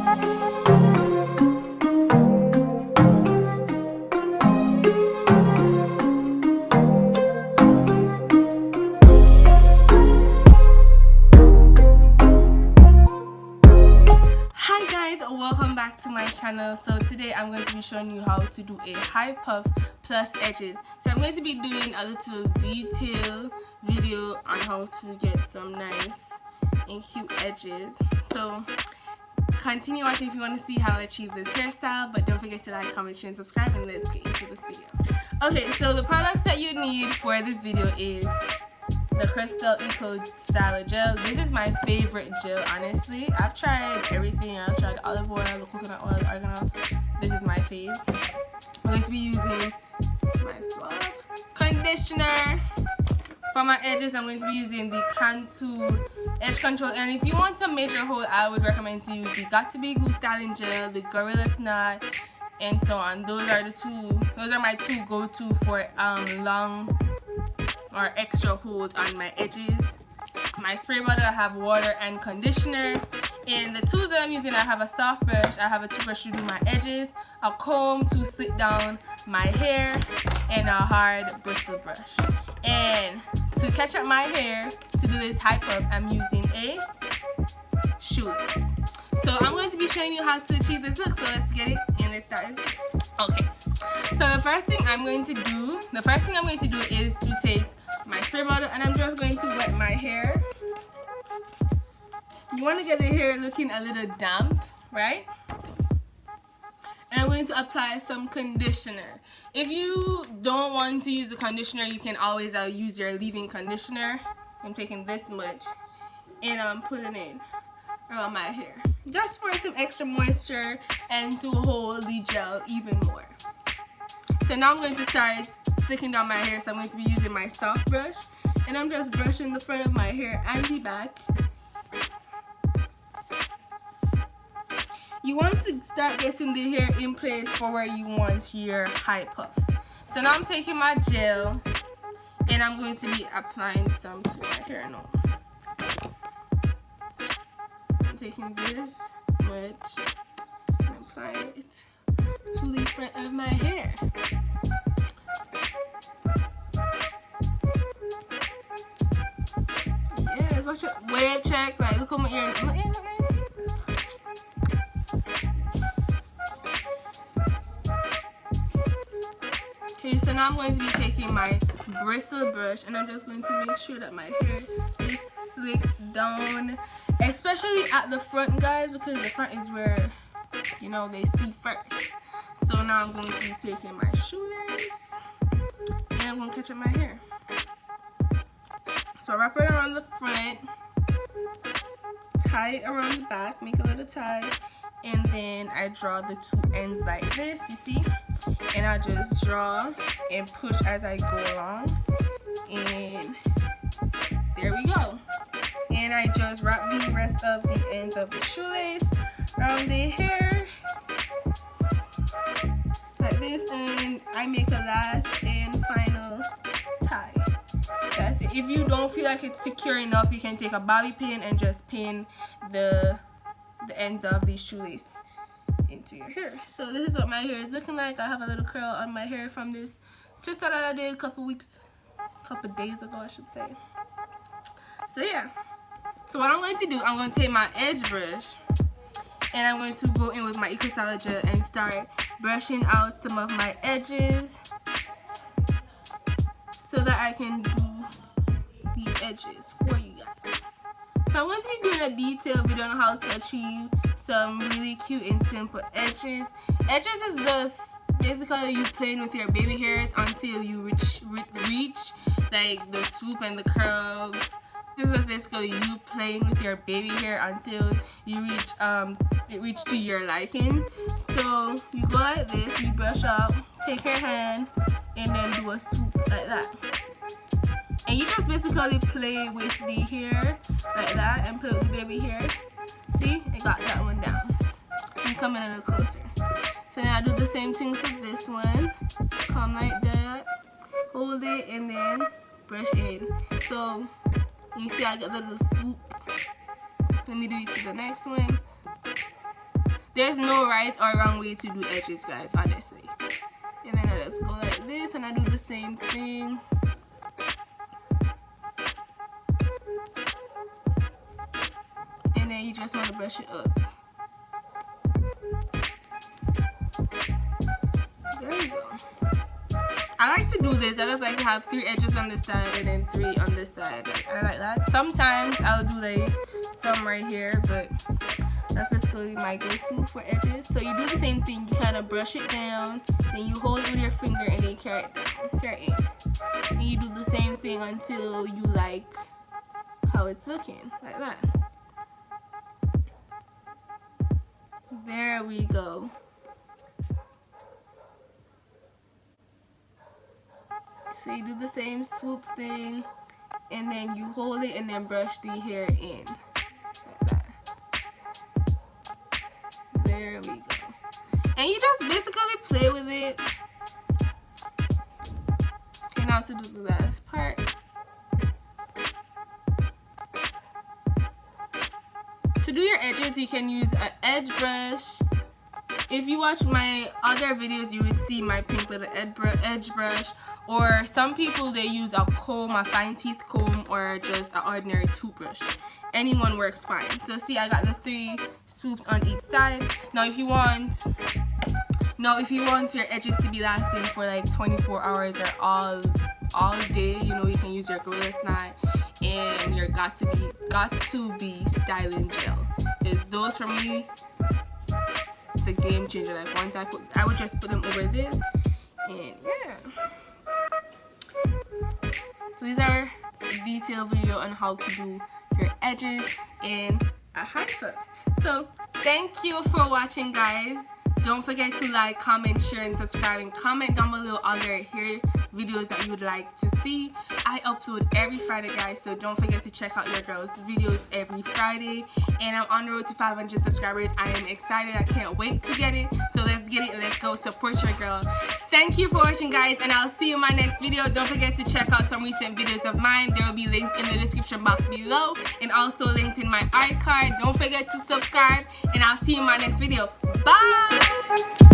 Welcome back to my channel. So today I'm going to be showing you how to do a high puff plus edges. So I'm going to be doing a little detail video on how to get some nice and cute edges. So continue watching if you want to see how I achieve this hairstyle, but don't forget to like, comment, share, and subscribe, and let's get into this video. Okay, so the products that you need for this video is the Crystal Eco Styler Gel. This is my favorite gel, honestly. I've tried everything. I've tried olive oil, the coconut oil, the oregano. This is my fave. I'm going to be using my Suave conditioner. For my edges, I'm going to be using the Cantu Edge Control. And if you want to make your whole, I would recommend to use the Got To Be Goo Styling Gel, the Gorilla Snot, and so on. Those are my two go-to for long or extra hold on my edges. My spray bottle, I have water and conditioner. And the tools that I'm using, I have a soft brush, I have a toothbrush to do my edges, a comb to slick down my hair, and a hard bristle brush. And to catch up my hair, to do this high puff, I'm using a shoelace. So I'm going to be showing you how to achieve this look. So let's get it and let's start. Okay. So the first thing I'm going to do is to take my spray bottle and I'm just going to wet my hair. You want to get the hair looking a little damp, right? And I'm going to apply some conditioner. If you don't want to use the conditioner, you can always use your leave-in conditioner. I'm taking this much and I'm putting it around my hair just for some extra moisture and to hold the gel even more. So now I'm going to start slicking down my hair. So I'm going to be using my soft brush and I'm just brushing the front of my hair and the back. You want to start getting the hair in place for where you want your high puff. So now I'm taking my gel and I'm going to be applying some to my hair now. I'm taking this much and applying it to the front of my hair. Yes, watch your wave check. Like, look at my ear. My ear look nice. Okay, so now I'm going to be taking my bristle brush and I'm just going to make sure that my hair is slicked down, especially at the front, guys, because the front is where, you know, they see first. So now I'm going to be taking my shoelace and I'm going to catch up my hair. So I wrap it around the front, tie it around the back, make a little tie, and then I draw the two ends like this, you see? And I just draw and push as I go along, and there we go. And I just wrap the rest of the ends of the shoelace around the hair like this, and I make a last and final tie. That's it. If you don't feel like it's secure enough, you can take a bobby pin and just pin the ends of the shoelace into your hair. So this is what my hair is looking like. I have a little curl on my hair from this twist that I did a couple days ago, I should say. So yeah. So what I'm going to do, I'm going to take my edge brush and I'm going to go in with my Eco Styler Gel and start brushing out some of my edges so that I can do the edges for you guys. So I'm going to be doing a detailed video on how to achieve some really cute and simple edges. Edges is just basically you playing with your baby hairs until you reach like the swoop and the curve. This is basically you playing with your baby hair until you reach it reach to your liking. So you go like this, you brush up, take your hand, and then do a swoop like that. And you just basically play with the hair like that and play with the baby hair. See, I got that one down. I'm coming a little closer. So now I do the same thing for this one. Come like that, hold it, and then brush in. So you see I got the little swoop. Let me do it to the next one. There's no right or wrong way to do edges, guys, honestly. And then I just go like this, and I do the same thing. And then you just want to brush it up. There you go. I like to do this. I just like to have 3 edges on this side and then 3 on this side. Like, I like that. Sometimes I'll do like some right here, but that's basically my go-to for edges. So you do the same thing. You kind of brush it down, then you hold it with your finger and then carry it down, carry it in. And you do the same thing until you like how it's looking, like that. There we go. So you do the same swoop thing, and then you hold it and then brush the hair in, like that. There we go. And you just basically play with it. Okay, now to do the last part. To do your edges, you can use an edge brush. If you watch my other videos, you would see my pink little edge brush. Or some people, they use a comb, a fine teeth comb, or just an ordinary toothbrush. Anyone works fine. So see, I got the 3 swoops on each side. Now if you want your edges to be lasting for like 24 hours or all day, you know, you can use your Gorilla Snot and your got to be styling gel. Because those for me, it's a game changer. Like once I would just put them over this, and yeah. So these are a detailed video on how to do your edges in a high puff. So thank you for watching, guys. Don't forget to like, comment, share, and subscribe, and comment down below other hair videos that you would like to see. I upload every Friday, guys, so don't forget to check out your girls' videos every Friday. And I'm on the road to 500 subscribers. I am excited. I can't wait to get it. So let's get it and let's go support your girl. Thank you for watching, guys, and I'll see you in my next video. Don't forget to check out some recent videos of mine. There will be links in the description box below, and also links in my art card. Don't forget to subscribe, and I'll see you in my next video. Bye!